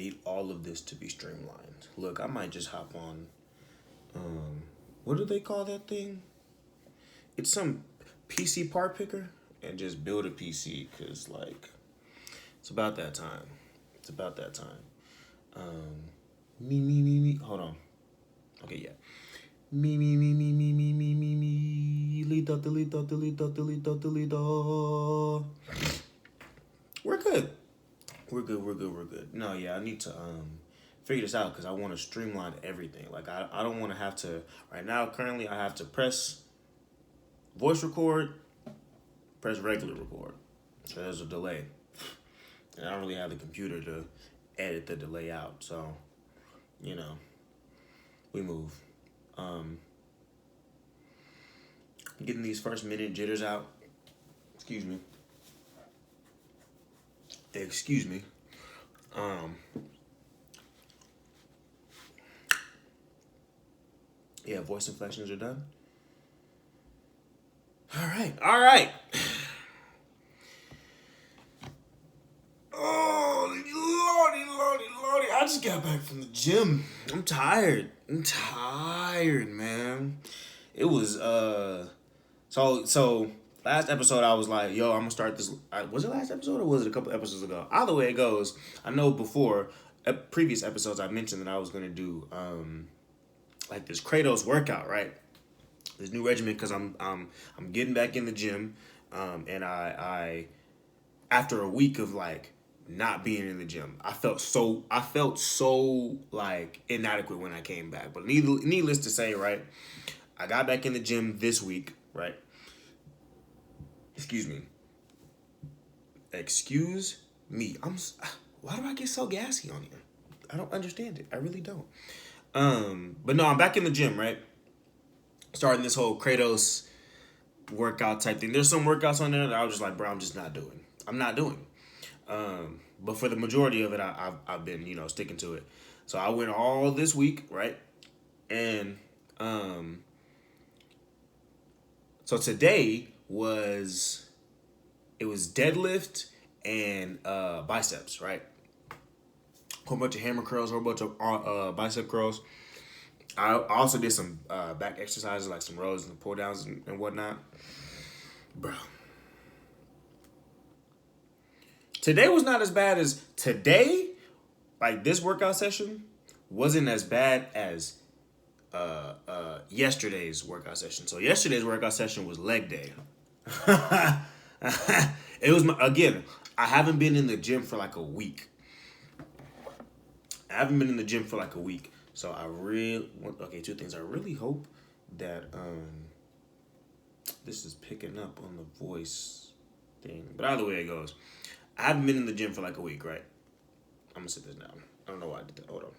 need all of this to be streamlined. Look, I might just hop on. What do they call that thing? It's some PC part picker and just build a PC because like it's about that time. It's about that time. Me. Hold on. Okay, yeah. Me. Delete. We're good. We're good. No, yeah, I need to figure this out because I want to streamline everything. Like I don't want to have to right now. Currently, I have to press voice record, press regular record. So there's a delay, and I don't really have the computer to edit the delay out. So, you know, we move. Getting these first minute jitters out. Excuse me. Yeah, voice inflections are done. All right. Oh, lordy. I just got back from the gym. I'm tired, man. It was, so last episode I was like, yo, I'm gonna start this. Was it last episode or was it a couple episodes ago? Either way it goes, I know before, previous episodes I mentioned that I was gonna do, like this Kratos workout, right? This new regimen because I'm getting back in the gym, and I after a week of like not being in the gym, I felt so like inadequate when I came back. But needless to say, right, I got back in the gym this week, right? Excuse me. Why do I get so gassy on here? I don't understand it. I really don't. But no, I'm back in the gym, right? Starting this whole Kratos workout type thing. There's some workouts on there that I was just like, bro, I'm just not doing. I'm not doing. But for the majority of it, I've been, sticking to it. So I went all this week, right? And so today was deadlift and biceps, right? Whole bunch of hammer curls, whole bunch of bicep curls. I also did some back exercises like some rows and pull downs and whatnot. Bro. Today was not as bad as today. Like this workout session wasn't as bad as yesterday's workout session. So yesterday's workout session was leg day. It was again, I haven't been in the gym for like a week. So I really two things. I really hope that this is picking up on the voice thing. But either way it goes, I haven't been in the gym for like a week, right? I'm gonna sit this down. I don't know why I did that. Hold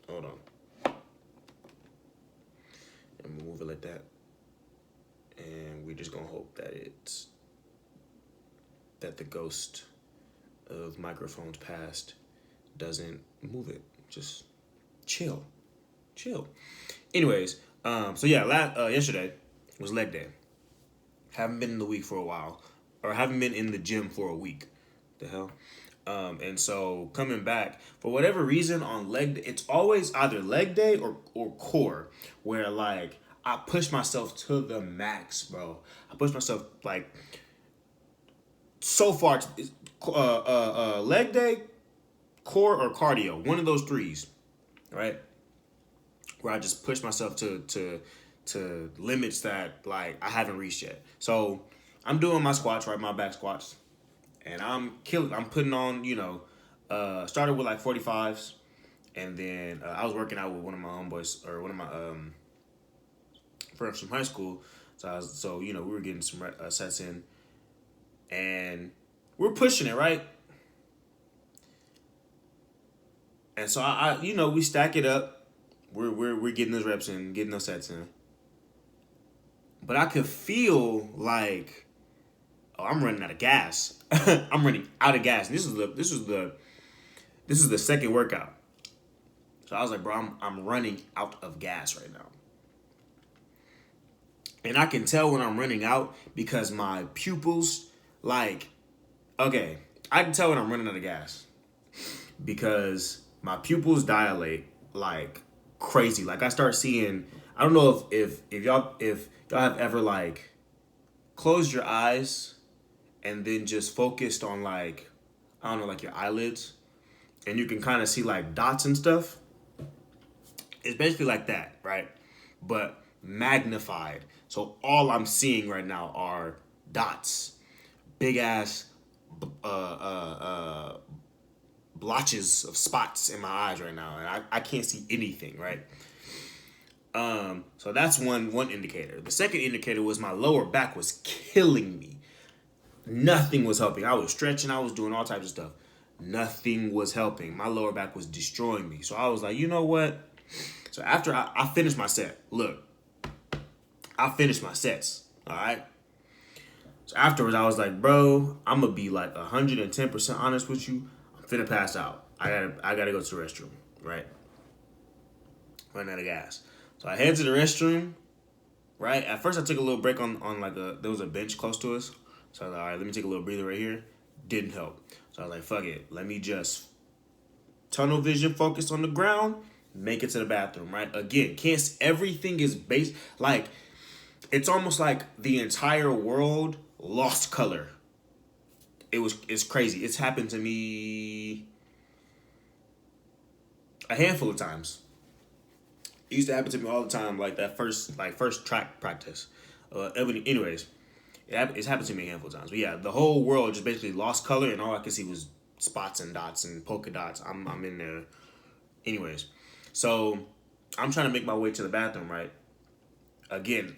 on. And move it like that. And we're just gonna hope that the ghost of microphones past doesn't move it. Just chill. Anyways, so yeah, yesterday was leg day. Haven't been in the week for a while, or haven't been in the gym for a week. The hell. And so coming back for whatever reason on leg day, it's always either leg day or core, where like I push myself to the max, bro. I push myself like so far. Leg day, core or cardio, one of those threes, right? Where I just push myself to limits that like I haven't reached yet. So I'm doing my squats, right? My back squats, and I'm killing. I'm putting on, started with like 45s, and then I was working out with one of my homeboys or one of my friends from high school. So we were getting some sets in, and we're pushing it, right? And so I we stack it up. We're getting those reps in, getting those sets in. But I could feel like, I'm running out of gas. I'm running out of gas. And this is the second workout. So I was like, bro, I'm running out of gas right now. And I can tell when I'm running out because my pupils, I can tell when I'm running out of gas. because my pupils dilate like crazy. Like I start seeing. I don't know if y'all have ever like closed your eyes and then just focused on like I don't know like your eyelids and you can kind of see like dots and stuff. It's basically like that, right? But magnified. So all I'm seeing right now are dots, big ass uh, uh, uh, blotches of spots in my eyes right now, and I can't see anything, right? So that's one indicator. The second indicator was my lower back was killing me. Nothing was helping. I was stretching, I was doing all types of stuff. Nothing was helping. My lower back was destroying me. So I was like, you know what? So after I finished my set, look, I finished my sets, all right? So afterwards, I was like, bro, I'm going to be like 110% honest with you. I'm finna pass out. I gotta go to the restroom, right? Running out of gas. So I head to the restroom, right? At first, I took a little break on like there was a bench close to us. So I was like, all right, let me take a little breather right here. Didn't help. So I was like, fuck it. Let me just tunnel vision focus on the ground, make it to the bathroom, right? Again, everything is based, like, it's almost like the entire world lost color. It's crazy. It's happened to me a handful of times. It used to happen to me all the time, like that first track practice. Anyways, it's happened to me a handful of times. But yeah, the whole world just basically lost color, and all I could see was spots and dots and polka dots. I'm in there. Anyways, so I'm trying to make my way to the bathroom, right? Again,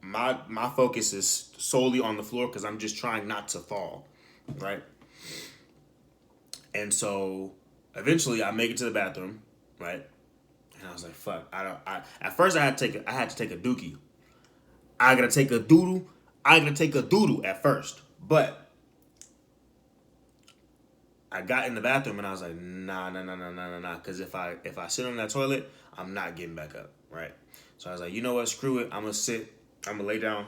my focus is solely on the floor because I'm just trying not to fall, right? And so eventually I make it to the bathroom, right? And I was like, fuck, at first I had to take a dookie. I gotta take a doodle. I gotta take a doodle at first. But I got in the bathroom and I was like, nah. Because if I sit on that toilet, I'm not getting back up, right? So I was like, you know what? Screw it. I'm gonna lay down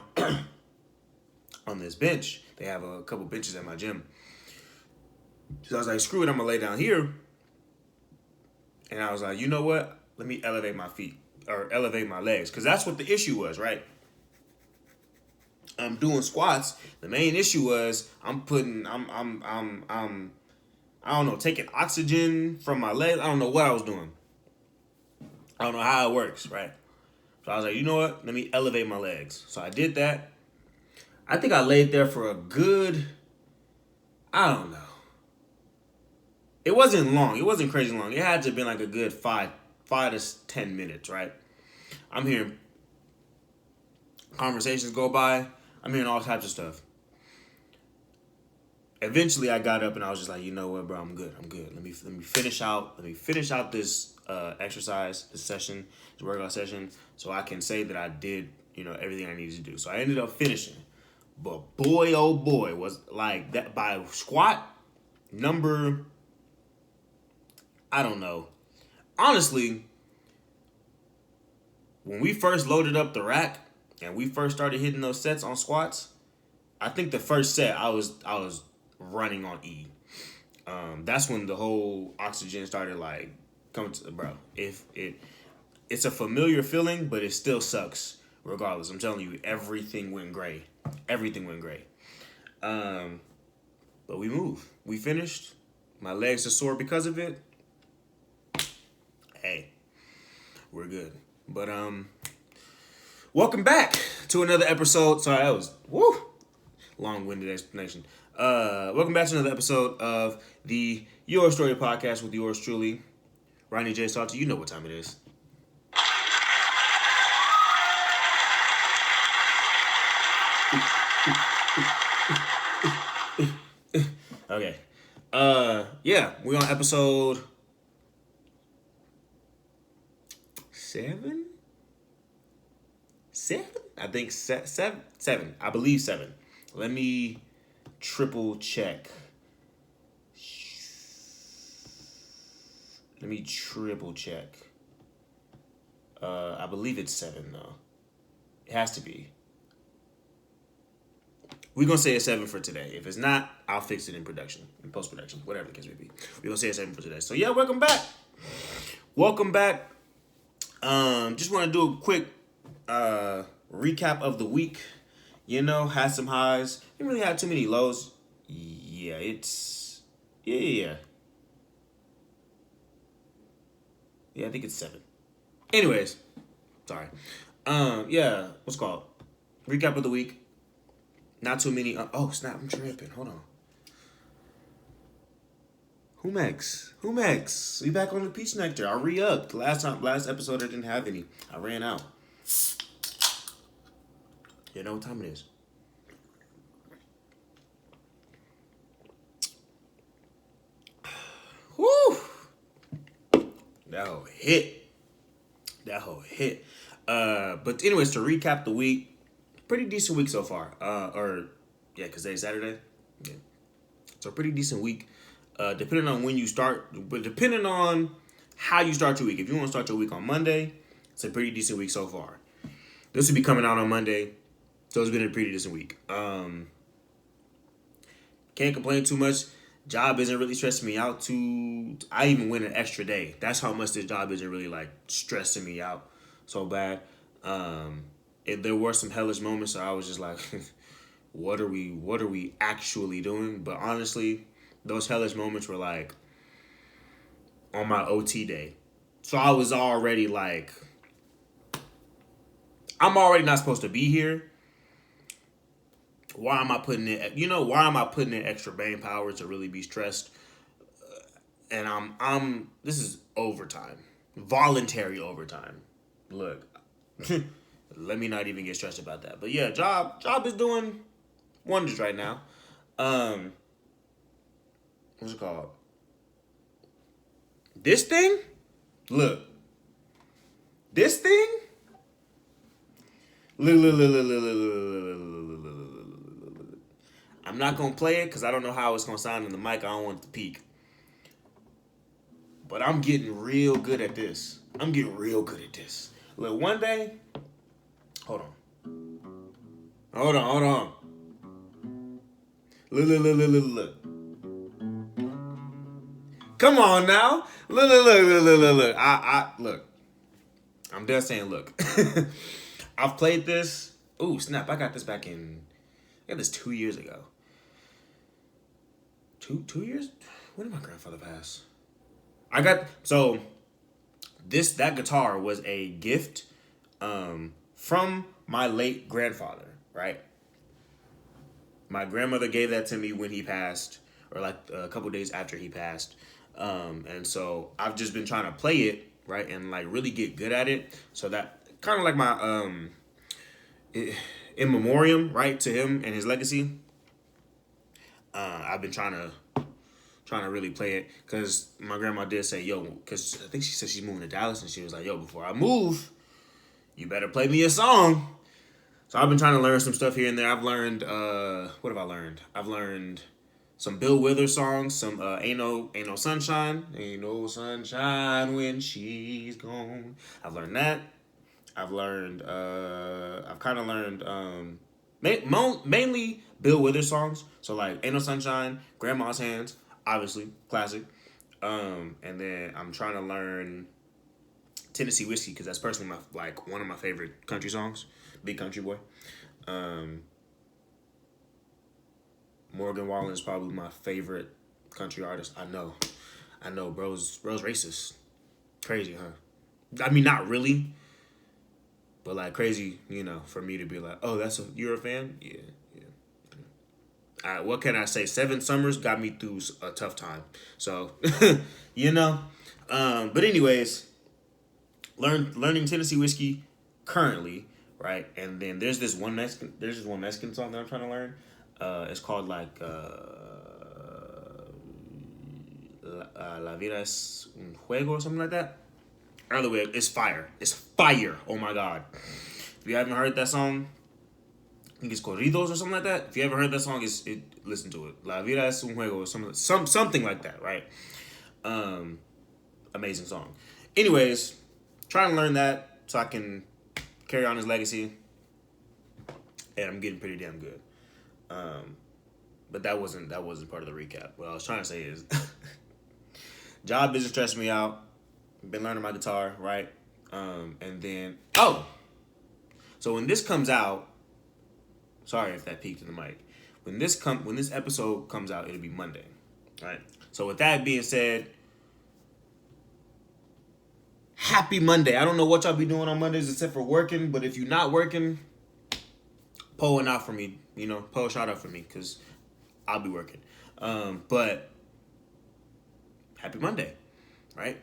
on this bench. They have a couple benches at my gym. So I was like, screw it. I'm gonna lay down here. And I was like, you know what? Let me elevate my feet or elevate my legs, because that's what the issue was, right? I'm doing squats. The main issue was I don't know, taking oxygen from my legs. I don't know what I was doing. I don't know how it works, right? So I was like, you know what? Let me elevate my legs. So I did that. I think I laid there for a good, I don't know. It wasn't long. It wasn't crazy long. It had to have been like a good 5 to 10 minutes, right? I'm hearing conversations go by. I'm hearing all types of stuff. Eventually, I got up and I was just like, you know what, bro, I'm good. Let me finish out. Let me finish out this exercise, this session, this workout session, so I can say that I did, everything I needed to do. So I ended up finishing. But boy, oh boy, was like that by squat number, I don't know. Honestly, when we first loaded up the rack and we first started hitting those sets on squats, I think the first set I was running on E. That's when the whole oxygen started like coming to, bro. It's a familiar feeling, but it still sucks regardless. I'm telling you, everything went gray. Everything went gray. But we moved. We finished. My legs are sore because of it. Hey, we're good. But welcome back to another episode. Sorry, that was long-winded explanation. Welcome back to another episode of the Your Story podcast with yours truly, Ronnie J. Salty. You know what time it is. Okay. Yeah, we're on episode 7? 7? I think 7. I believe 7. Let me triple check. I believe it's 7 though. It has to be. We're going to say a 7 for today. If it's not, I'll fix it in production, in post-production, whatever the case may be. We're going to say a 7 for today. So, yeah, welcome back. Welcome back. Just want to do a quick recap of the week. You know, had some highs. Didn't really have too many lows. Yeah, it's... Yeah, I think it's 7. Anyways, sorry. Yeah, what's it called? Recap of the week. Not too many. Oh, snap, I'm tripping. Hold on. Humex. We back on the peach nectar. I re-upped. Last episode I didn't have any. I ran out. You know what time it is. Woo! That whole hit. But anyways, to recap the week, pretty decent week so far. Because today's Saturday. Yeah. So pretty decent week. Depending on when you start, but depending on how you start your week. If you want to start your week on Monday, it's a pretty decent week so far. This will be coming out on Monday, so it's been a pretty decent week. Can't complain too much. Job isn't really stressing me out too. I even went an extra day. That's how much this job isn't really like stressing me out so bad. There were some hellish moments, so I was just like, what are we actually doing? But honestly, those hellish moments were like on my OT day. So I was already like, I'm already not supposed to be here. Why am I putting in extra brain power to really be stressed? And this is overtime. Voluntary overtime. Look, let me not even get stressed about that. But yeah, job is doing wonders right now. What's it called? This thing? Look. This thing? Look. I'm not going to play it because I don't know how it's going to sound in the mic. I don't want it to peak. But I'm getting real good at this. Look, one day... Hold on. Look. Come on now. Look. Look. I'm done saying look. I've played this. Ooh, snap. I got this 2 years ago. 2 years? When did my grandfather pass? That guitar was a gift from my late grandfather, right? My grandmother gave that to me when he passed, or like a couple days after he passed. And so I've just been trying to play it, right, and like really get good at it. So that kind of like my in memoriam, right, to him and his legacy. I've been trying to really play it because my grandma did say, yo, because I think she said she's moving to Dallas, and she was like, yo, before I move, you better play me a song. So I've been trying to learn some stuff here and there. I've learned, what have I learned? I've learned some Bill Withers songs, some Ain't No Sunshine. Ain't no sunshine when she's gone. I've learned that. I've kind of learned mainly Bill Withers songs. So like Ain't No Sunshine, Grandma's Hands, obviously, classic. And then I'm trying to learn Tennessee Whiskey because that's personally one of my favorite country songs. Big country boy. Morgan Wallen is probably my favorite country artist. I know, bro's racist. Crazy, huh? I mean, not really. But like crazy, for me to be like, oh, you're a fan? Yeah. What can I say? 7 summers got me through a tough time. So, But anyways, learning Tennessee Whiskey currently, right? And then there's this one Mexican song that I'm trying to learn. It's called like La Vida es un Juego or something like that. Either way, it's fire. It's fire. Oh my God. If you haven't heard that song, I think it's Corridos or something like that. If you haven't heard that song, listen to it. La Vida es un Juego or something like that, right? Amazing song. Anyways, trying to learn that so I can carry on his legacy. And I'm getting pretty damn good. But that wasn't part of the recap. What I was trying to say is, job business stressed me out. Been learning my guitar, right? And then so when this comes out, sorry if that peaked in the mic. When this episode comes out, it'll be Monday, right? So with that being said, happy Monday. I don't know what y'all be doing on Mondays except for working, but if you're not working, pull one out for me. Pull a shot out for me because I'll be working. But happy Monday, right?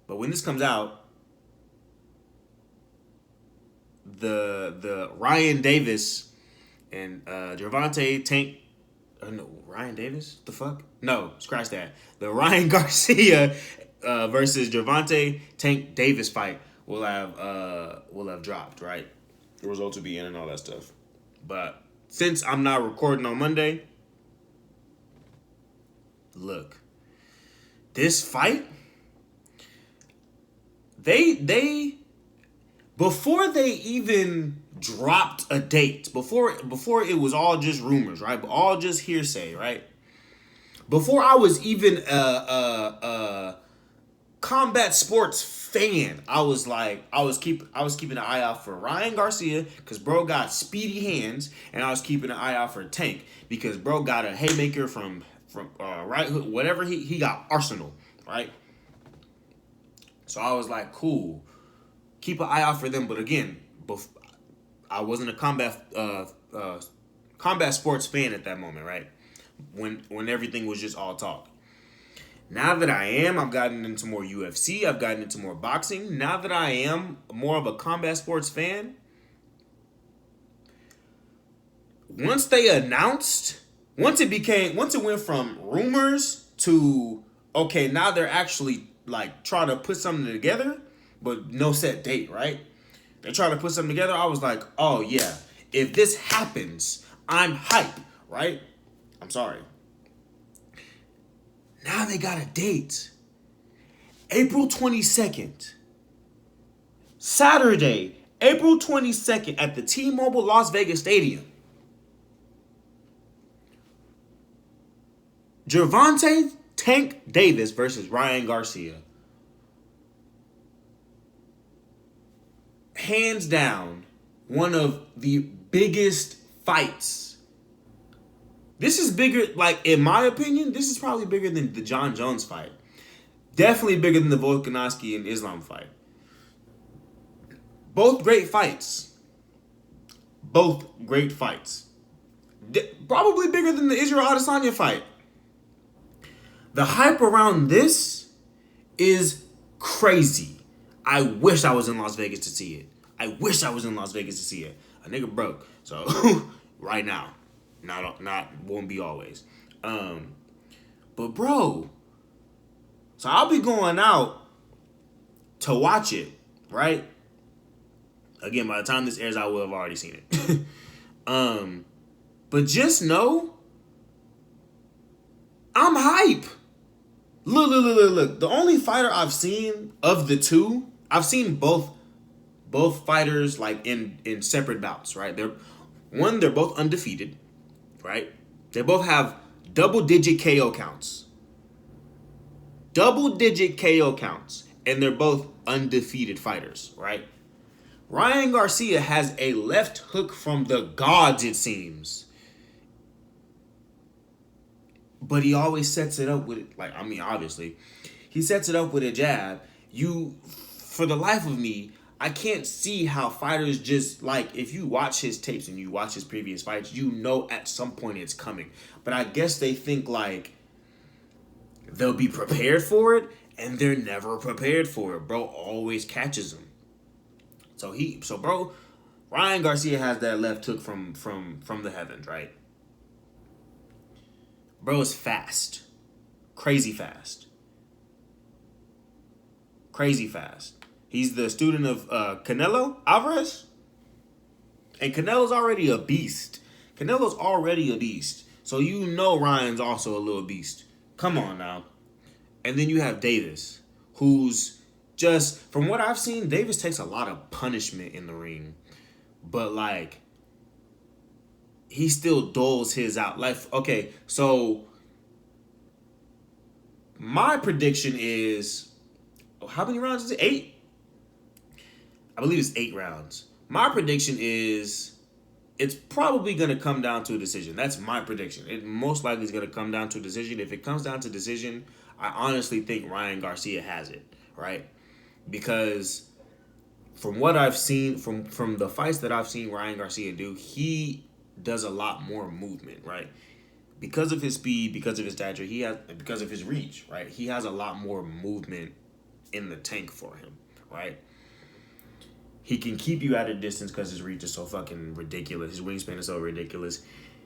But when this comes out, the Ryan Davis and Gervonta Tank. No, Ryan Davis? The fuck? No, scratch that. The Ryan Garcia versus Gervonta Tank Davis fight will have dropped, right? The results will be in and all that stuff. But since I'm not recording on Monday, look, this fight, they before they even dropped a date, before it was all just rumors, right? All just hearsay, right? Before I was even a combat sports fan, I was keeping an eye out for Ryan Garcia because bro got speedy hands, and I was keeping an eye out for Tank because bro got a haymaker from right hook, whatever he got arsenal, right? So I was like, cool, keep an eye out for them. But again, I wasn't a combat sports fan at that moment, right? When everything was just all talk. Now that I am, I've gotten into more UFC. I've gotten into more boxing. Now that I am more of a combat sports fan, once it went from rumors to, okay, now they're actually like trying to put something together, but no set date, right? They're trying to put something together. I was like, oh yeah, if this happens, I'm hype, right? I'm sorry. Now they got a date. April 22nd. Saturday, April 22nd at the T-Mobile Las Vegas Stadium. Gervonta Tank Davis versus Ryan Garcia. Hands down, one of the biggest fights. This is bigger, like, in my opinion, this is probably bigger than the John Jones fight. Definitely bigger than the Volkanovski and Islam fight. Both great fights. Both great fights. Probably bigger than the Israel Adesanya fight. The hype around this is crazy. I wish I was in Las Vegas to see it. A nigga broke. So, right now. Not won't be always. But bro, so I'll be going out to watch it, right? Again, by the time this airs, I will have already seen it. But just know, I'm hype. Look. The only fighter I've seen of the two, I've seen both fighters like in separate bouts, right? They're both undefeated. Right? They both have double-digit KO counts. And they're both undefeated fighters, right? Ryan Garcia has a left hook from the gods, it seems. But he always sets it up with, obviously, he sets it up with a jab. For the life of me, I can't see how fighters just, if you watch his tapes and you watch his previous fights, at some point it's coming. But I guess they think, they'll be prepared for it, and they're never prepared for it. Bro always catches them. So bro, Ryan Garcia has that left hook from the heavens, right? Bro is fast. Crazy fast. He's the student of Canelo Alvarez. And Canelo's already a beast. So Ryan's also a little beast. Come on now. And then you have Davis, who's just, from what I've seen, Davis takes a lot of punishment in the ring. But, he still doles his out. Like, okay, so my prediction is, how many rounds is it? 8? I believe it's 8 rounds. My prediction is it's probably going to come down to a decision. That's my prediction. It most likely is going to come down to a decision. If it comes down to decision, I honestly think Ryan Garcia has it, right? Because from what I've seen, from the fights that I've seen Ryan Garcia do, he does a lot more movement, right? Because of his speed, because of his stature, because of his reach, right? He has a lot more movement in the tank for him, right? He can keep you at a distance because his reach is so fucking ridiculous. His wingspan is so ridiculous.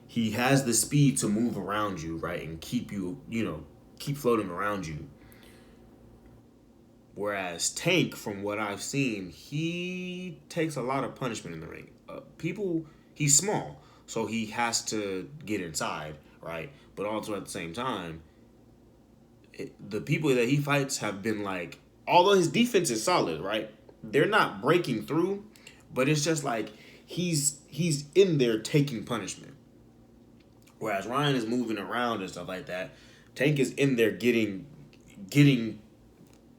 He has the speed to move around you, right? And keep you, keep floating around you. Whereas Tank, from what I've seen, he takes a lot of punishment in the ring. He's small, so he has to get inside, right? But also at the same time, the people that he fights have been like, although his defense is solid, right? They're not breaking through, but it's just like he's in there taking punishment. Whereas Ryan is moving around and stuff like that. Tank is in there getting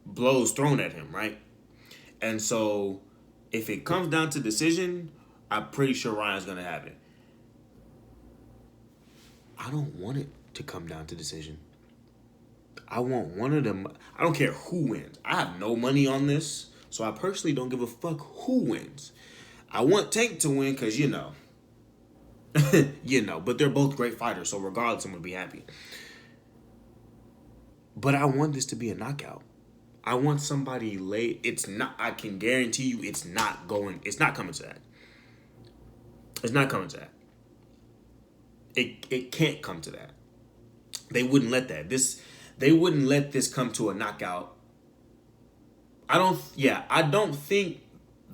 blows thrown at him, right? And so if it comes down to decision, I'm pretty sure Ryan's gonna have it. I don't want it to come down to decision. I want one of them. I don't care who wins. I have no money on this, so I personally don't give a fuck who wins. I want Tank to win because, but they're both great fighters, so regardless, I'm going to be happy. But I want this to be a knockout. I want somebody late. I can guarantee you it's not coming to that. It's not coming to that. It can't come to that. They wouldn't let that. They wouldn't let this come to a knockout. I don't think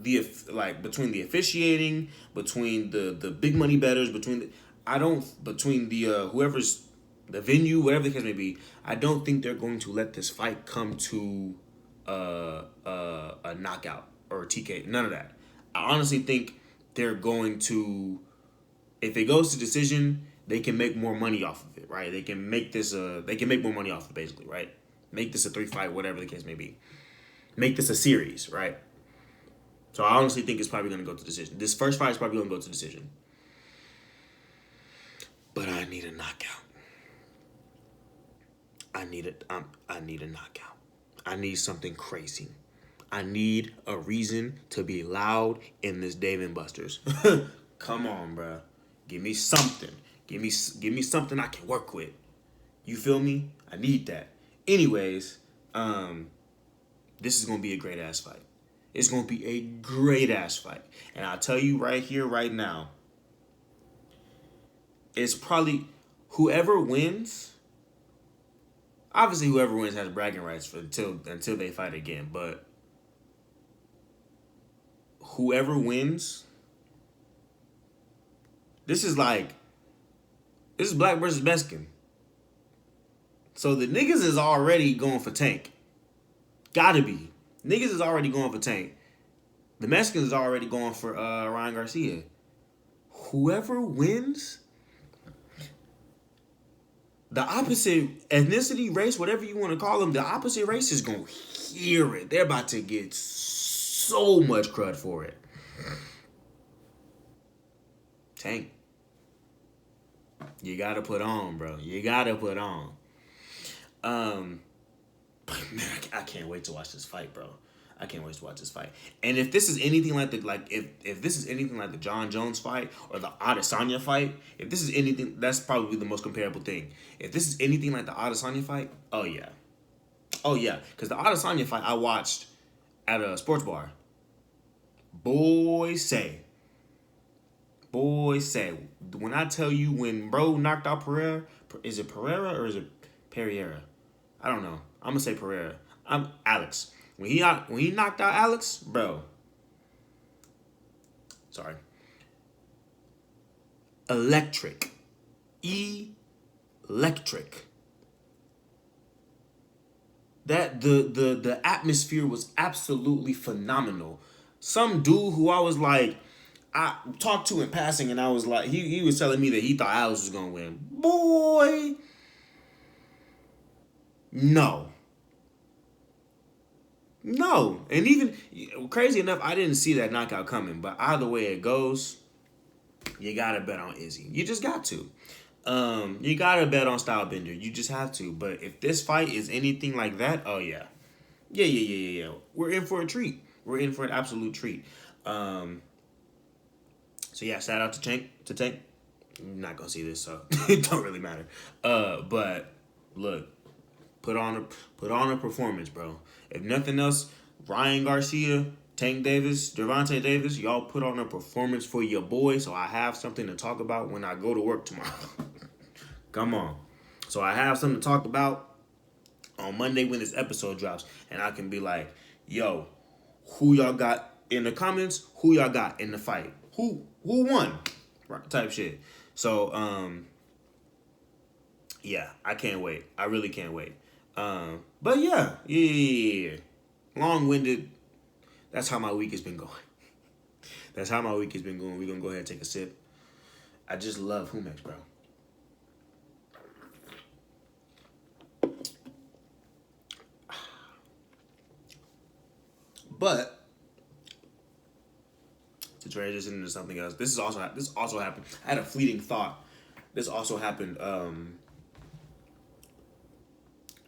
between the officiating, between the big money bettors, between the whoever's the venue, whatever the case may be, I don't think they're going to let this fight come to a knockout or a TK. None of that. I honestly think they're going to, if it goes to decision, they can make more money off of it, right? They can make more money off of it, basically, right? Make this a 3-fight, whatever the case may be. Make this a series, right? So I honestly think it's probably going to go to decision. This first fight is probably going to go to decision. But I need a knockout. I need a knockout. I need something crazy. I need a reason to be loud in this Dave & Buster's. Come on, bro. Give me something. Give me something I can work with. You feel me? I need that. Anyways, this is going to be a great-ass fight. It's going to be a great-ass fight. And I'll tell you right here, right now, it's probably whoever wins. Obviously, whoever wins has bragging rights until they fight again. But whoever wins, this is Black versus Mexican. So the niggas is already going for Tank. Gotta be. Niggas is already going for Tank. The Mexicans is already going for Ryan Garcia. Whoever wins, the opposite ethnicity, race, whatever you want to call them, the opposite race is going to hear it. They're about to get so much crud for it. Tank. You got to put on, bro. You got to put on. But man, I can't wait to watch this fight, bro. I can't wait to watch this fight. And if this is anything like if this is anything like the John Jones fight or the Adesanya fight, if this is anything, that's probably the most comparable thing. If this is anything like the Adesanya fight, oh yeah, because the Adesanya fight I watched at a sports bar. Boy say, when I tell you when bro knocked out Pereira, is it Pereira or is it Pereira? I don't know. I'm gonna say Pereira. I'm Alex. When he knocked out Alex, bro. Sorry. Electric. Electric. That the atmosphere was absolutely phenomenal. Some dude who I was like, I talked to in passing, and I was like, he was telling me that he thought Alex was gonna win. Boy, no. No. And even crazy enough, I didn't see that knockout coming. But either way it goes, you gotta bet on Izzy. You just got to. You gotta bet on Stylebender. You just have to. But if this fight is anything like that, oh yeah. Yeah. We're in for a treat. We're in for an absolute treat. So yeah, shout out to Tank. I'm not gonna see this, so it don't really matter. But look, put on a performance, bro. If nothing else, Ryan Garcia, Tank Davis, Gervonta Davis, y'all put on a performance for your boy, so I have something to talk about when I go to work tomorrow. Come on. So I have something to talk about on Monday when this episode drops, and I can be like, yo, who y'all got in the comments? Who y'all got in the fight? Who won? Right, type shit. So, yeah, I can't wait. I really can't wait. But yeah. Long-winded. That's how my week has been going. We're gonna go ahead and take a sip. I just love Humex, bro. But to transition into something else, this also happened. I had a fleeting thought. This also happened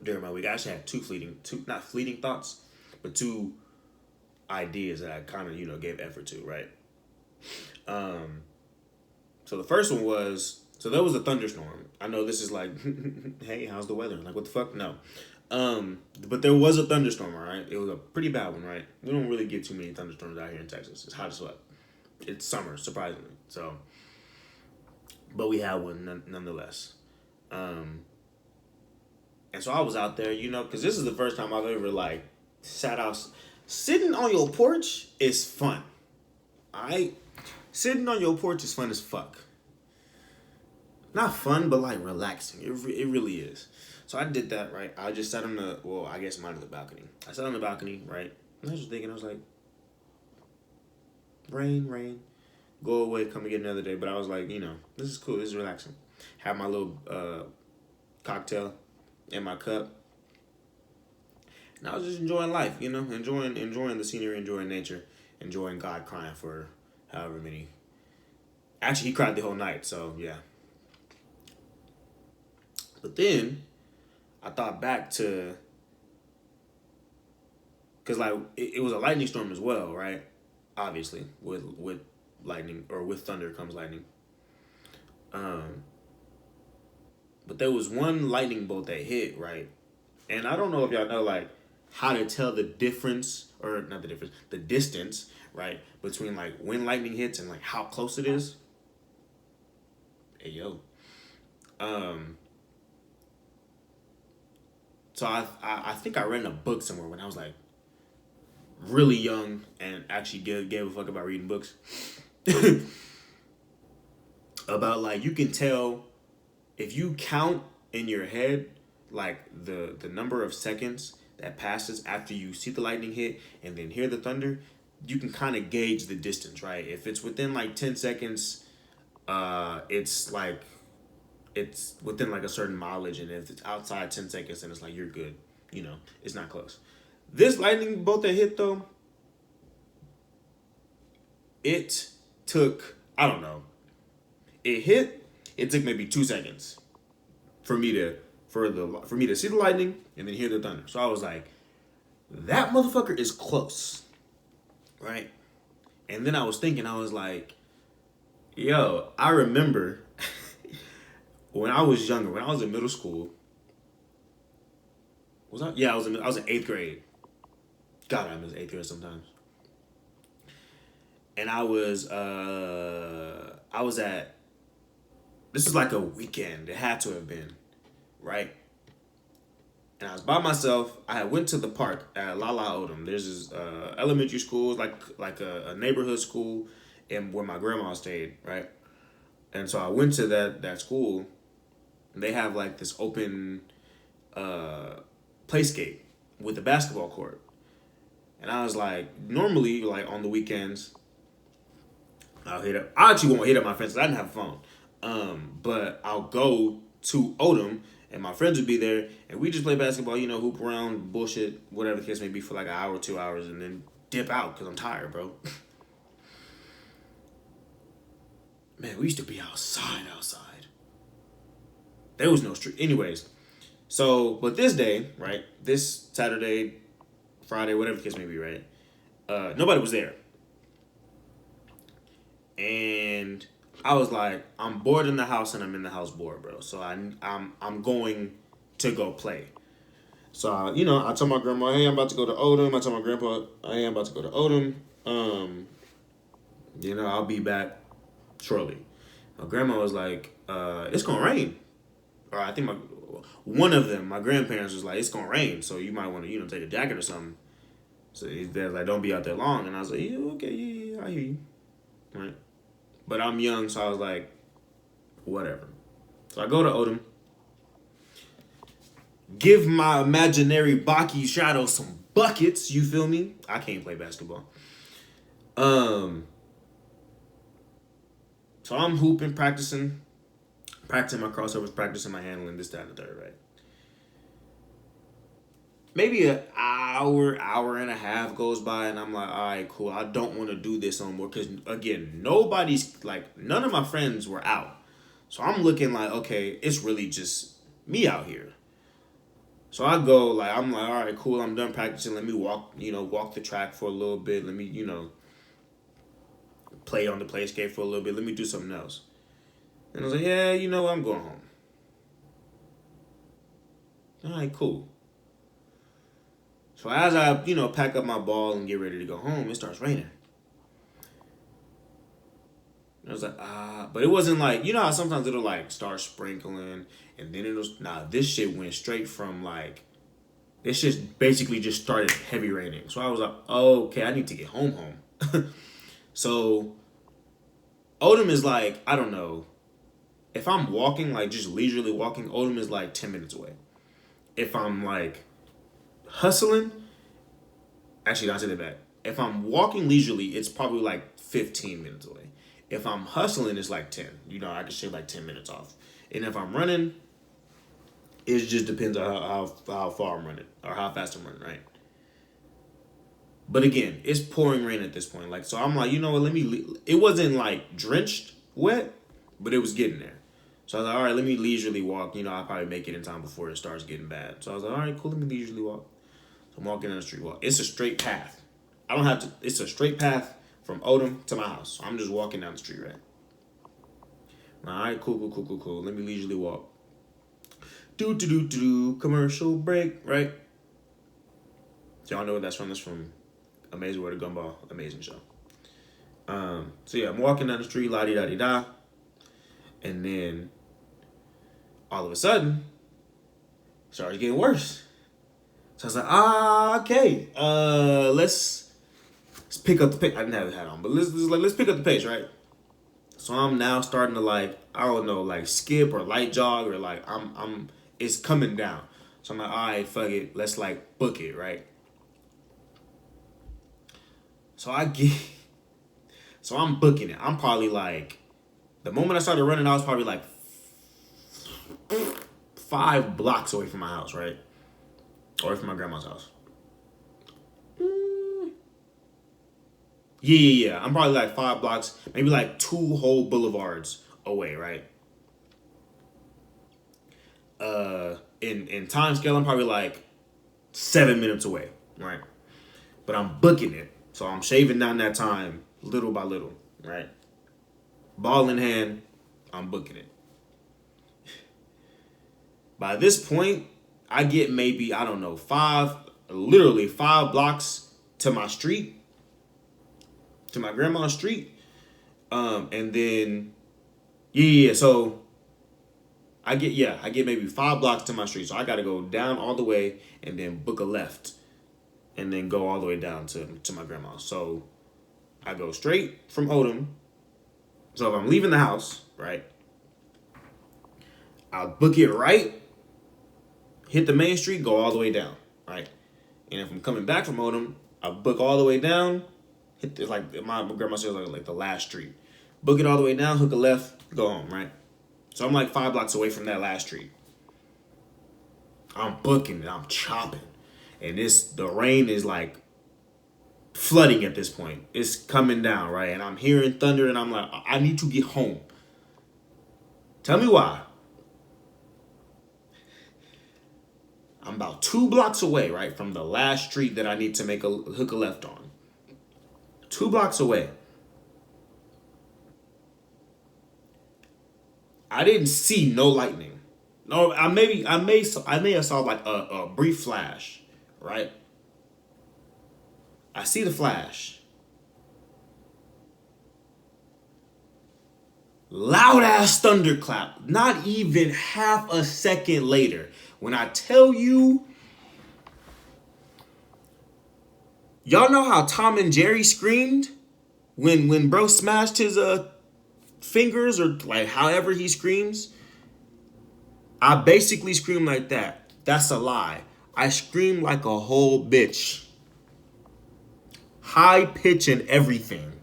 during my week. I actually had two not fleeting thoughts, but two ideas that I kind of gave effort to, right? So the first one was, so there was a thunderstorm. I know this is like, hey, how's the weather? Like, what the fuck? No. But there was a thunderstorm, all right? It was a pretty bad one, right? We don't really get too many thunderstorms out here in Texas. It's hot as fuck. It's summer, surprisingly. So, but we had one nonetheless. And so I was out there, because this is the first time I've ever, like, sat out. Sitting on your porch is fun. Alright? Sitting on your porch is fun as fuck. Not fun, but, like, relaxing. It really is. So I did that, right? I just sat on I guess mine is the balcony. I sat on the balcony, right? And I was just thinking, I was like, rain, go away, come again another day. But I was like, this is cool, this is relaxing. Have my little cocktail in my cup. And I was just enjoying life, enjoying the scenery, enjoying nature, enjoying God crying for however many. Actually, he cried the whole night, so yeah. But then I thought back to, because like it was a lightning storm as well, right? Obviously, with lightning, or with thunder comes lightning. But there was one lightning bolt that hit, right? And I don't know if y'all know, like, how to tell the difference, or not the difference, the distance, right, between, like, when lightning hits and, like, how close it is. Hey, yo. So I think I read in a book somewhere when I was, like, really young and actually gave a fuck about reading books. About, like, you can tell if you count in your head, like, the number of seconds that passes after you see the lightning hit and then hear the thunder, you can kind of gauge the distance, right? If it's within, like, 10 seconds, it's within, like, a certain mileage, and if it's outside 10 seconds, then it's like, you're good. It's not close. This lightning bolt that hit, though, it took, I don't know, it took maybe 2 seconds for me to see the lightning and then hear the thunder. So I was like, that motherfucker is close, right? And then I was thinking, I was like, yo, I remember when I was younger, when I was in middle school. Was I? Yeah, I was in 8th grade. God, I miss 8th grade sometimes. And I was at, this is like a weekend. It had to have been, right? And I was by myself. I went to the park at La La Odom. There's this elementary school, like a neighborhood school, and where my grandma stayed, right? And so I went to that school. They have like this open playscape with a basketball court. And I was like, normally, like on the weekends, I'll hit up. I actually won't hit up my friends 'cause I didn't have a phone. But I'll go to Odom and my friends would be there and we just play basketball, hoop around, bullshit, whatever the case may be for like an hour, 2 hours, and then dip out because I'm tired, bro. Man, we used to be outside. There was no street. Anyways, so, but this day, right? This Saturday, Friday, whatever the case may be, right? Nobody was there. And I was like, I'm bored in the house and I'm in the house bored, bro. So I'm going to go play. So, I told my grandma, hey, I'm about to go to Odom. I told my grandpa, hey, I'm about to go to Odom. I'll be back shortly. My grandma was like, it's going to rain. Or I think one of them, my grandparents, was like, it's going to rain. So you might want to, take a jacket or something. So they're like, don't be out there long. And I was like, yeah, okay, yeah, I hear you. Right. But I'm young, so I was like, whatever. So I go to Odom. Give my imaginary Baki shadow some buckets, you feel me? I can't play basketball. So I'm hooping, practicing my crossovers, practicing my handling, this, that, and the third, right? Maybe an hour and a half goes by, and I'm like, all right, cool. I don't want to do this no more because, again, none of my friends were out. So I'm looking like, okay, it's really just me out here. So I go, I'm like, all right, cool. I'm done practicing. Let me walk the track for a little bit. Let me, play on the playscape for a little bit. Let me do something else. And I was like, yeah, I'm going home. All right, cool. So as I, pack up my ball and get ready to go home, it starts raining. And I was like, but it wasn't like, how sometimes it'll start sprinkling and then this shit went straight from this shit basically just started heavy raining. So I was like, oh, okay, I need to get home. So Odom is I don't know, if I'm walking, just leisurely walking, Odom is 10 minutes away. If I'm hustling, actually, not say that bad. If I'm walking leisurely, it's probably 15 minutes away. If I'm hustling, it's 10. I can shave 10 minutes off. And if I'm running, it just depends on how far I'm running or how fast I'm running, right? But again, it's pouring rain at this point. So I'm like, you know what, it wasn't drenched wet, but it was getting there. So I was like, all right, let me leisurely walk. I'll probably make it in time before it starts getting bad. So I was like, all right, cool, let me leisurely walk. So I'm walking down the street. Well, it's a straight path. It's a straight path from Odom to my house. So I'm just walking down the street, right? All right, cool. Let me leisurely walk. Commercial break, right? Y'all know what that's from. That's from Amazing World of Gumball, amazing show. So yeah, I'm walking down the street, la-di-da-di-da. And then all of a sudden, it started getting worse. So I was like, okay, let's pick up the pace. I didn't have the hat on, but let's pick up the pace, right? So I'm now starting to I don't know, skip or light jog or it's coming down. So I'm like, all right, fuck it, let's book it, right? So I'm booking it. I'm probably the moment I started running, I was probably 5 blocks away from my house, right? Or from my grandma's house. Yeah. I'm probably 5 blocks, maybe 2 whole boulevards away, right? In time scale, I'm probably 7 minutes away, right? But I'm booking it. So I'm shaving down that time little by little, right? Ball in hand, I'm booking it. By this point, I get maybe, I don't know, 5 blocks to my street, to my grandma's street. And then, so I get maybe 5 blocks to my street. So I got to go down all the way and then book a left and then go all the way down to my grandma's. So I go straight from Odom. So if I'm leaving the house, right, I'll book it right, hit the main street, go all the way down, right? And if I'm coming back from Odom, I'll book all the way down, hit my grandma says the last street. Book it all the way down, hook a left, go home, right? So I'm like 5 blocks away from that last street. I'm booking and I'm chopping. And the rain is like flooding at this point. It's coming down, right? And I'm hearing thunder and I'm like, I need to get home. Tell me why. I'm about 2 blocks away, right, from the last street that I need to hook a left on. 2 blocks away. I didn't see no lightning. No, I may have saw like a brief flash, right? I see the flash. Loud ass thunderclap. Not even half a second later. When I tell you, y'all know how Tom and Jerry screamed when bro smashed his fingers, or like however he screams? I basically scream like that. That's a lie. I scream like a whole bitch. High pitch and everything.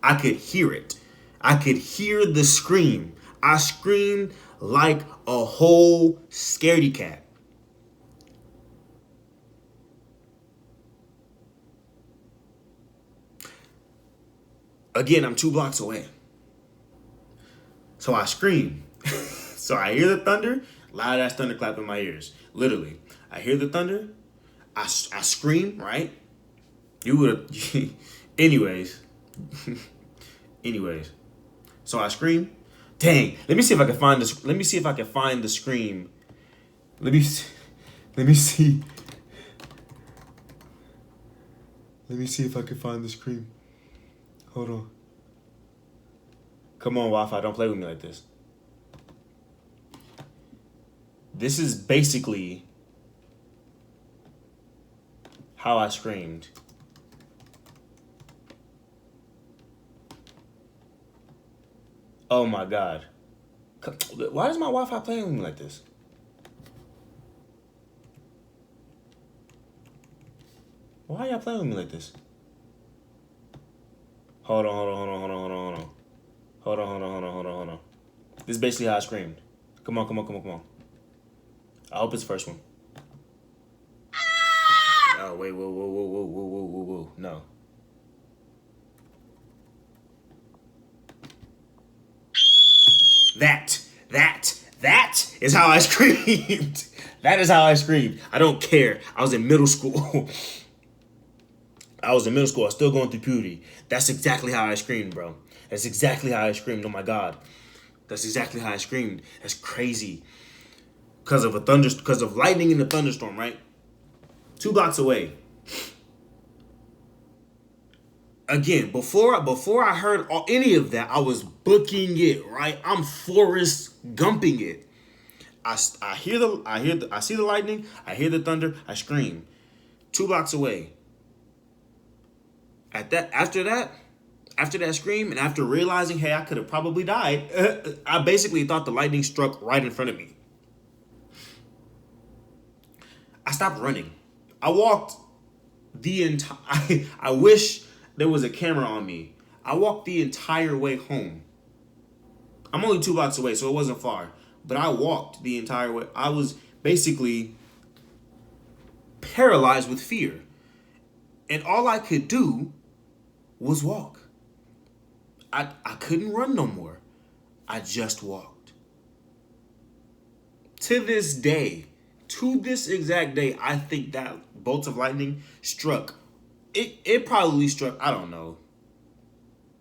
I could hear it. I could hear the scream. I screamed like a whole scaredy cat. Again, I'm 2 blocks away. So I scream. So I hear the thunder, loud ass thunderclap in my ears. Literally. I hear the thunder. I scream, right? You would have. Anyways. Anyways. So I scream. Dang. Let me see if I can find this. Let me see if I can find the scream. Let me see. Let me see. Let me see if I can find the scream. Hold on. Come on, Wi-Fi. Don't play with me like this. This is basically how I screamed. Oh my God. Why is my Wi-Fi playing with me like this? Why are y'all playing with me like this? Hold on. Hold on. This is basically how I screamed. Come on. I hope it's the first one. Oh, wait, whoa. No. That is how I screamed. That is how I screamed. I don't care. I was in middle school. I still going through puberty. That's exactly how I screamed, bro. That's exactly how I screamed. Oh my God. That's exactly how I screamed. That's crazy. Because of lightning in the thunderstorm, right? 2 blocks away. Again, before I heard any of that, I was booking it, right? I'm Forrest Gumping it. I see the lightning, I hear the thunder, I scream. 2 blocks away. After that scream, and after realizing, hey, I could have probably died, I basically thought the lightning struck right in front of me. I stopped running. I walked the entire. I wish there was a camera on me. I walked the entire way home. I'm only 2 blocks away, so it wasn't far. But I walked the entire way. I was basically paralyzed with fear. And all I could do was walk. I couldn't run no more. I just walked. To this exact day, I think that bolts of lightning struck. It probably struck, I don't know,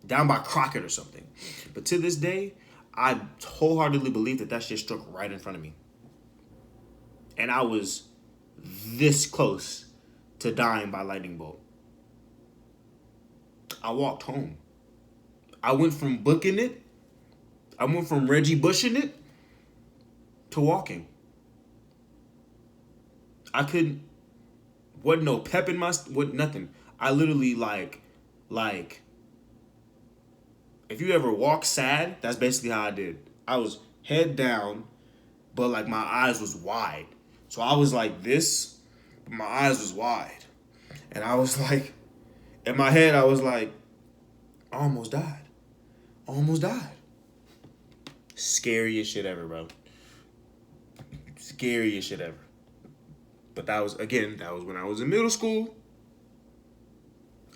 down by Crockett or something. But to this day, I wholeheartedly believe that shit struck right in front of me. And I was this close to dying by lightning bolt. I walked home. I went from booking it, I went from Reggie Bushing it, to walking. I couldn't, wasn't no pep in nothing. I literally like, if you ever walk sad, that's basically how I did. I was head down, but like my eyes was wide. So I was like this, but my eyes was wide. And I was like, in my head, I was like, I almost died. Almost died. Scariest shit ever, bro. Scariest shit ever. But that was when I was in middle school.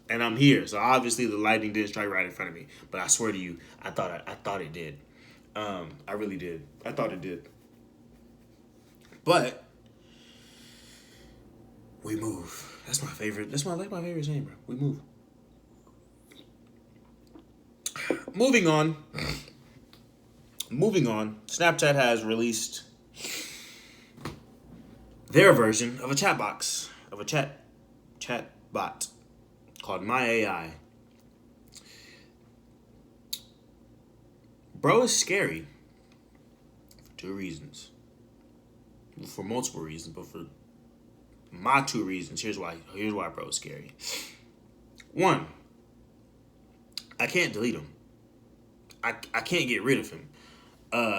And I'm here. So obviously the lightning didn't strike right in front of me. But I swear to you, I thought it did. I really did. I thought it did. But we move. That's my favorite. That's my favorite saying, bro. We move. Moving on. Snapchat has released their version of a chat box, of a chat bot called My AI. Bro is scary for two reasons. For multiple reasons, but for my two reasons, here's why bro is scary. One, I can't delete him. I can't get rid of him.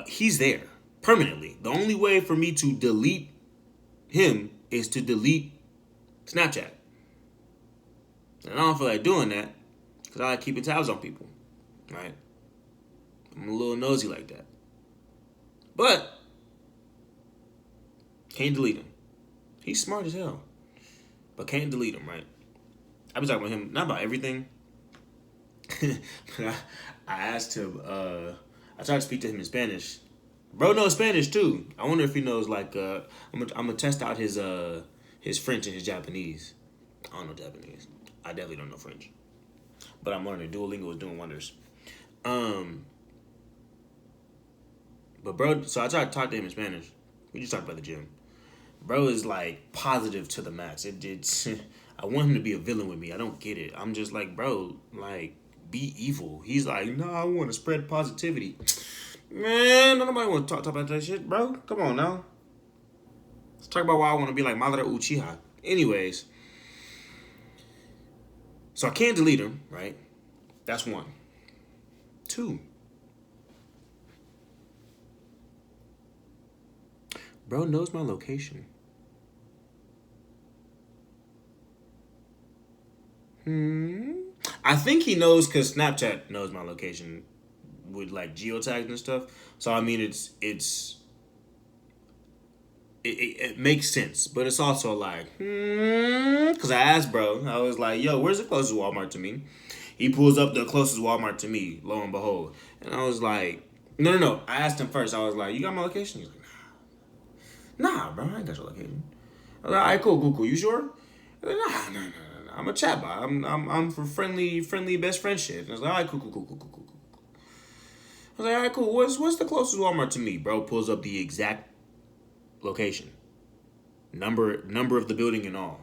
He's there permanently. The only way for me to delete him is to delete Snapchat. And I don't feel like doing that because I like keeping tabs on people, right? I'm a little nosy like that. But can't delete him. He's smart as hell. But can't delete him, right? I was talking with him, not about everything. But I asked him, I tried to speak to him in Spanish. Bro knows Spanish too. I wonder if he knows like I'm gonna test out his French and his Japanese. I don't know Japanese. I definitely don't know French. But I'm learning. Duolingo is doing wonders. But bro, so I tried to talk to him in Spanish. We just talked about the gym. Bro is like positive to the max. It's I want him to be a villain with me. I don't get it. I'm just like, bro, like be evil. He's like, no, I want to spread positivity. Man, nobody want to talk about that shit, bro. Come on now. Let's talk about why I want to be like Madara Uchiha. Anyways, so I can't delete him, right? That's one. Two. Bro knows my location. I think he knows because Snapchat knows my location with like geotags and stuff. So I mean, it makes sense, but it's also like, because I asked bro, I was like, yo, where's the closest Walmart to me? He pulls up the closest Walmart to me, lo and behold. And I was like, no. I asked him first. I was like, you got my location? He's like, nah, bro, I ain't got your location. I was like, all right, cool. You sure? Like, nah. I'm a chat bot. I'm for friendly best friend shit. And I was like, all right, cool. I was like, all right, cool. What's the closest Walmart to me? Bro pulls up the exact location, number of the building and all.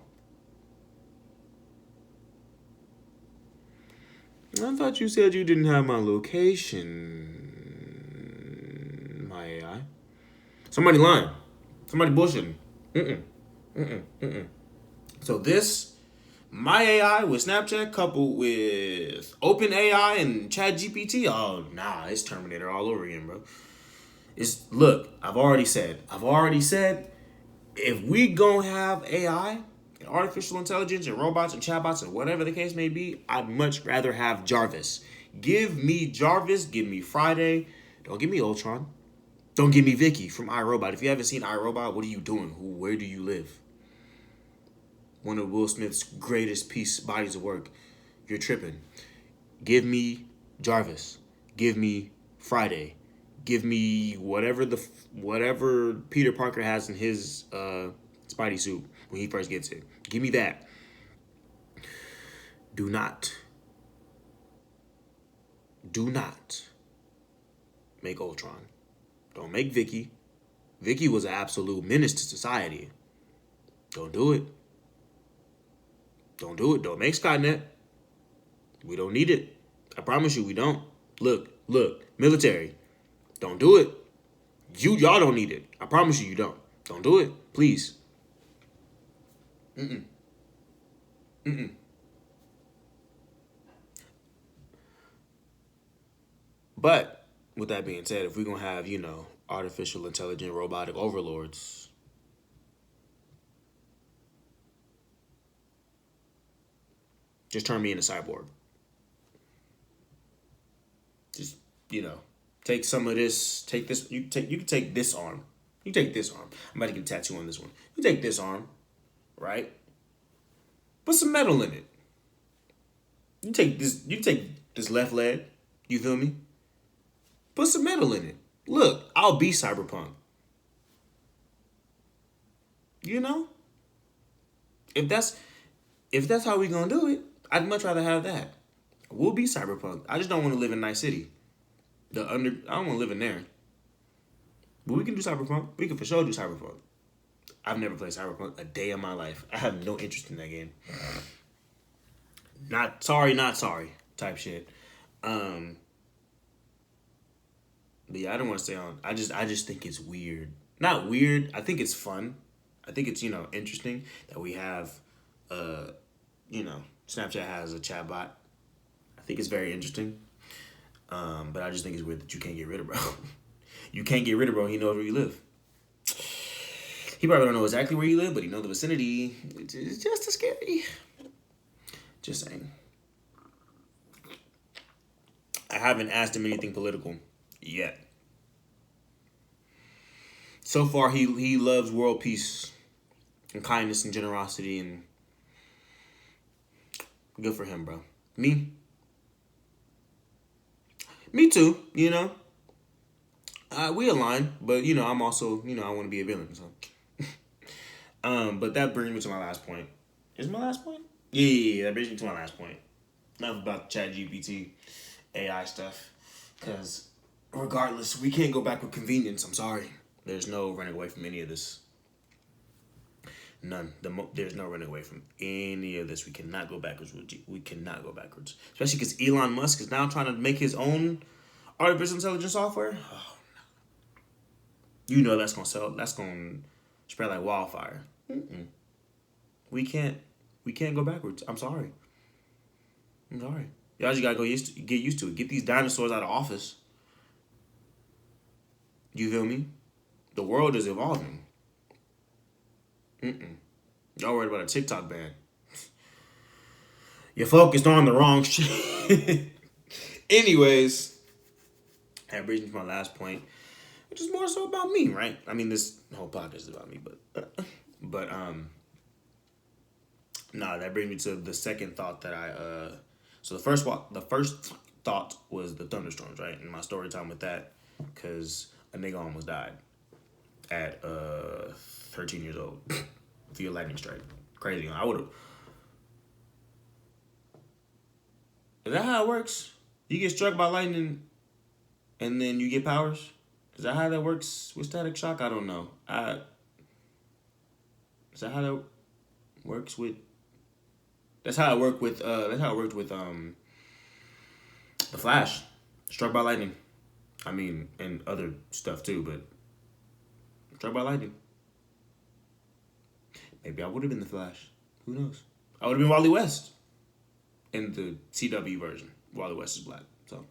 I thought you said you didn't have my location. My AI. Somebody lying. Somebody bullshitting. So this, my AI with Snapchat coupled with OpenAI and ChatGPT. Oh nah, it's Terminator all over again, bro. Look, I've already said, if we gonna have AI and artificial intelligence and robots and chatbots and whatever the case may be, I'd much rather have Jarvis. Give me Jarvis, give me Friday. Don't give me Ultron. Don't give me Vicky from iRobot. If you haven't seen iRobot, what are you doing? Where do you live? One of Will Smith's greatest bodies of work. You're tripping. Give me Jarvis. Give me Friday. Give me whatever Peter Parker has in his Spidey suit when he first gets it. Give me that. Do not make Ultron. Don't make Vicky. Vicky was an absolute menace to society. Don't do it. Don't make Skynet. We don't need it. I promise you we don't. Look, military. Don't do it. Y'all don't need it. I promise you don't. Don't do it. Please. But with that being said, if we're gonna have, artificial intelligent robotic overlords, just turn me into cyborg. Just you know, take some of this, take this, you can take this arm. You take this arm. I'm about to get a tattoo on this one. You take this arm, right? Put some metal in it. You take this left leg, you feel me? Put some metal in it. Look, I'll be Cyberpunk. You know? If that's how we gonna do it, I'd much rather have that. We'll be Cyberpunk. I just don't want to live in Night City. I don't want to live in there. But we can do Cyberpunk. We can for sure do Cyberpunk. I've never played Cyberpunk a day in my life. I have no interest in that game. Not sorry type shit. But yeah, I don't want to stay on. I just think it's weird. Not weird. I think it's fun. I think it's, interesting that we have, Snapchat has a chat bot. I think it's very interesting. But I just think it's weird that you can't get rid of bro. You can't get rid of bro. He knows where you live. He probably don't know exactly where you live, but he knows the vicinity. It's just as scary. Just saying. I haven't asked him anything political yet. So far, he loves world peace and kindness and generosity, and good for him, bro. Me too. We align, but I'm also I want to be a villain. So, but that brings me to my last point. Is my last point? Yeah. That brings me to my last point. Enough about ChatGPT, AI stuff, because regardless, we can't go back with convenience. I'm sorry. There's no running away from any of this. None. There's no running away from any of this. We cannot go backwards. We cannot go backwards. Especially because Elon Musk is now trying to make his own artificial intelligence software. Oh, no. That's going to sell. That's going to spread like wildfire. Mm-mm. We can't go backwards. I'm sorry. Y'all just got to get used to it. Get these dinosaurs out of office. You feel me? The world is evolving. Y'all worried about a TikTok ban. You're focused on the wrong shit. Anyways, that brings me to my last point, which is more so about me, right? I mean, this whole podcast is about me, but that brings me to the second thought that so the first thought was the thunderstorms, right? And my story time with that, because a nigga almost died at 13 years old via lightning strike. Crazy. I would have. Is that how it works? You get struck by lightning and then you get powers? Is that how that works with static shock? I don't know. Is that how that works with? That's how it worked with. That's how it worked with the Flash, struck by lightning. I mean, and other stuff too, but struck by lightning. Maybe I would have been the Flash. Who knows? I would have been Wally West in the CW version. Wally West is black. So,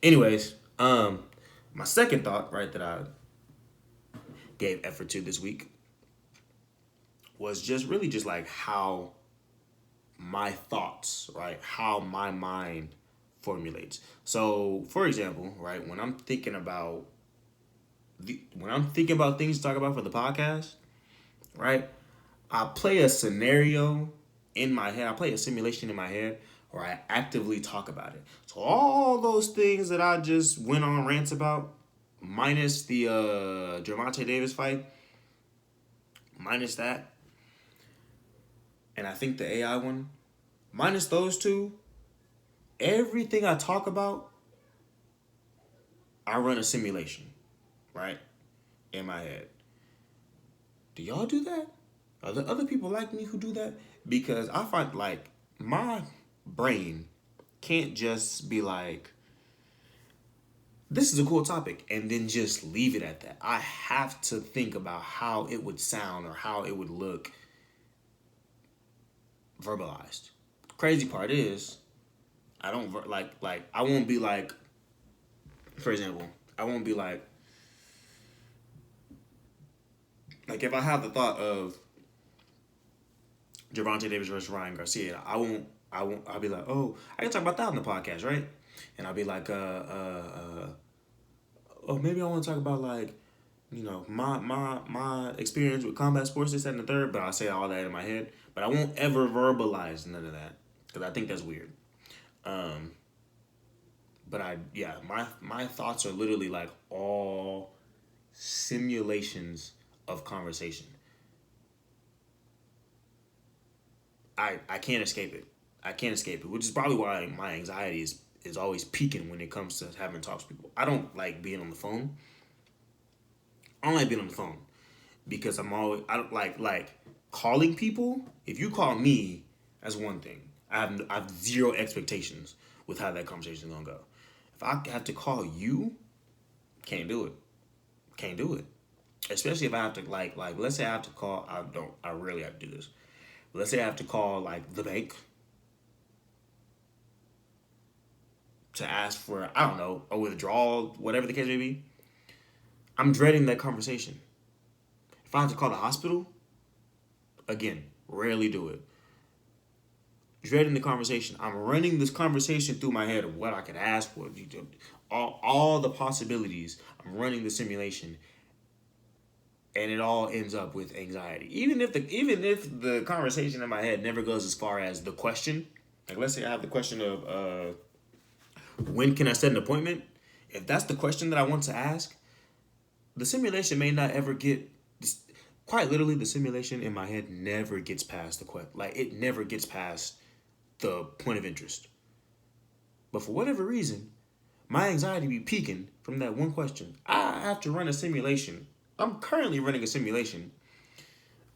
anyways, my second thought, right, that I gave effort to this week was just really just like how my thoughts, right, how my mind formulates. So, for example, right, when I'm thinking about things to talk about for the podcast, right, I play a scenario in my head. I play a simulation in my head where I actively talk about it. So all those things that I just went on rants about, minus the Gervonta Davis fight, minus that, and I think the AI one, minus those two, everything I talk about, I run a simulation, right, in my head. Do y'all do that? Are there other people like me who do that? Because I find like my brain can't just be like, this is a cool topic, and then just leave it at that. I have to think about how it would sound or how it would look verbalized. Crazy part is, I don't I won't be like, for example, I won't be like if I have the thought of Gervonta Davis versus Ryan Garcia, I'll be like, oh, I can talk about that on the podcast, right? and I'll be like, oh, maybe I want to talk about like, my experience with combat sports, this, that, and the third. But I'll say all that in my head, but I won't ever verbalize none of that because I think that's weird. But my thoughts are literally like all simulations of conversation. I can't escape it. I can't escape it, which is probably why my anxiety is always peaking when it comes to having talks with people. I don't like being on the phone. I don't like being on the phone because I don't like calling people. If you call me, that's one thing. I have zero expectations with how that conversation is gonna go. If I have to call you, can't do it. Can't do it. Especially if I have to like let's say I have to call. I rarely have to do this. Let's say I have to call like the bank to ask for, I don't know, a withdrawal, whatever the case may be. I'm dreading that conversation. If I have to call the hospital, again, rarely do it. Dreading the conversation. I'm running this conversation through my head of what I could ask for, all the possibilities. I'm running the simulation, and it all ends up with anxiety. Even if the conversation in my head never goes as far as the question. Like let's say I have the question of when can I set an appointment? If that's the question that I want to ask, the simulation may not ever get. Quite literally, the simulation in my head never gets past the question. Like it never gets past the point of interest. But for whatever reason, my anxiety be peaking from that one question. I have to run a simulation. I'm currently running a simulation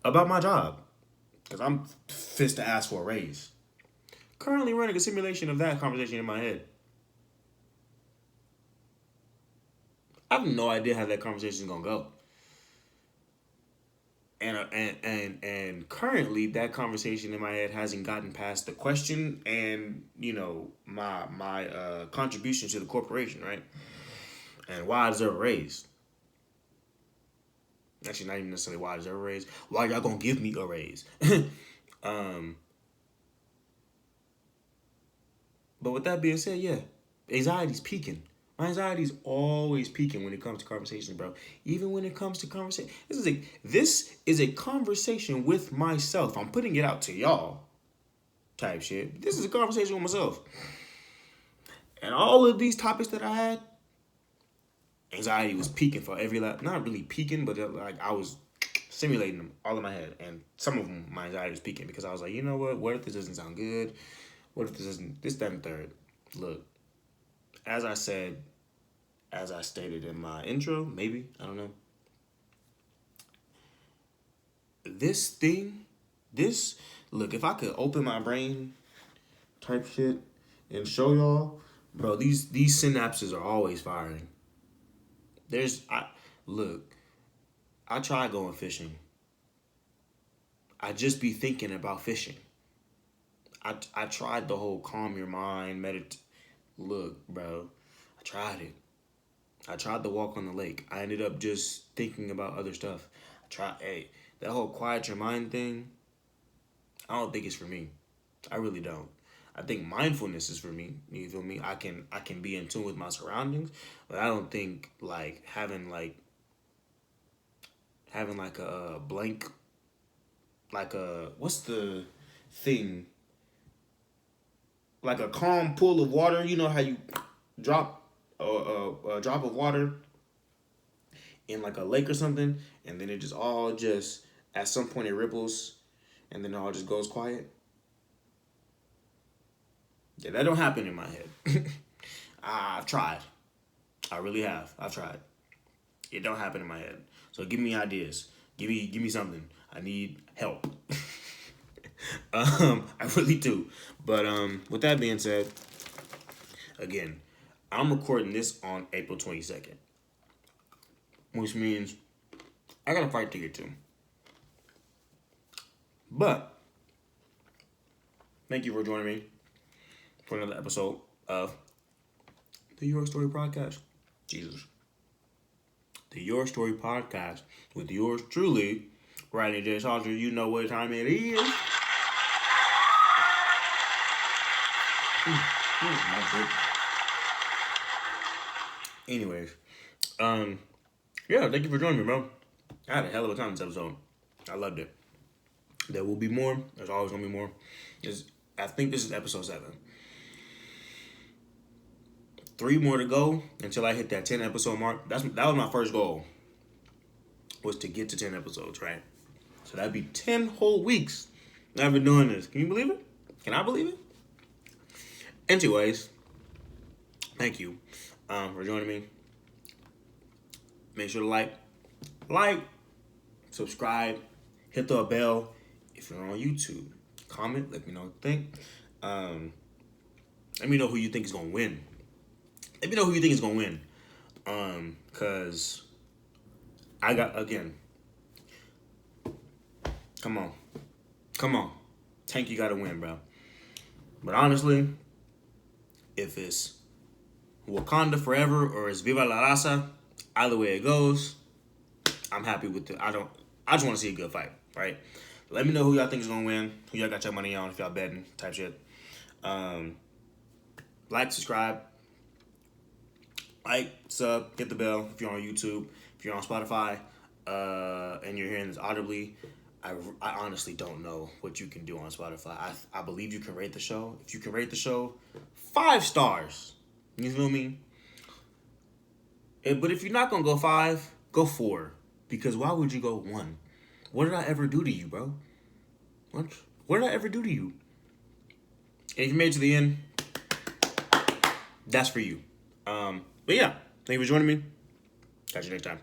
about my job because I'm fist to ask for a raise. Currently running a simulation of that conversation in my head. I have no idea how that conversation is gonna go. And currently that conversation in my head hasn't gotten past the question and my contribution to the corporation, right? And why I deserve a raise. Actually, not even necessarily why I deserve a raise. Why y'all gonna give me a raise? But with that being said, yeah, anxiety's peaking. My anxiety is always peaking when it comes to conversations, bro. Even when it comes to conversation, this is a conversation with myself. I'm putting it out to y'all, type shit. This is a conversation with myself, and all of these topics that I had, anxiety was peaking for every not really peaking, but like I was simulating them all in my head, and some of them my anxiety was peaking because I was like, you know what? What if this doesn't sound good? What if this isn't this, that, and third? Look, as I stated in my intro, maybe, I don't know. Look, if I could open my brain type shit and show y'all, bro, these synapses are always firing. I tried going fishing. I just be thinking about fishing. I tried the whole calm your mind, Look, bro, I tried it. I tried to walk on the lake. I ended up just thinking about other stuff. That whole quiet your mind thing, I don't think it's for me. I really don't. I think mindfulness is for me. You feel me? I can be in tune with my surroundings, but I don't think like having like a blank, like a, what's the thing? Like a calm pool of water. You know how you drop a drop of water in like a lake or something, and then it just all just at some point it ripples, and then it all just goes quiet. Yeah, that don't happen in my head. I've tried. I really have. I've tried. It don't happen in my head. So give me ideas. Give me something. I need help. I really do. But with that being said, again, I'm recording this on April 22nd, which means I got a fight to get to. But thank you for joining me for another episode of the Your Story Podcast. Jesus. The Your Story Podcast with yours truly, Rodney J. Salter. You know what time it is. My goodness. Anyways, yeah, thank you for joining me, bro. I had a hell of a time this episode. I loved it. There will be more. There's always gonna be more. I think this is episode 7. 3 more to go until I hit that 10 episode mark. That was my first goal. Was to get to 10 episodes, right? So that'd be 10 whole weeks I've been doing this. Can you believe it? Can I believe it? Anyways, thank you for joining me. Make sure to like, subscribe, hit the bell if you're on YouTube. Comment, let me know what you think. Let me know who you think is gonna win. Let me know who you think is gonna win. Cause I got again. Come on. Tank, you gotta win, bro. But honestly, if it's Wakanda Forever or it's Viva la Raza, either way it goes, I'm happy with it. I just want to see a good fight, right? Let me know who y'all think is gonna win. Who y'all got your money on if y'all betting type shit. Like, subscribe, sub, hit the bell if you're on YouTube. If you're on Spotify, and you're hearing this audibly, I honestly don't know what you can do on Spotify. I believe you can rate the show. If you can rate the show, 5 stars. You feel me? But if you're not going to go 5, go 4. Because why would you go 1? What did I ever do to you, bro? What did I ever do to you? And if you made it to the end, that's for you. But yeah, thank you for joining me. Catch you next time.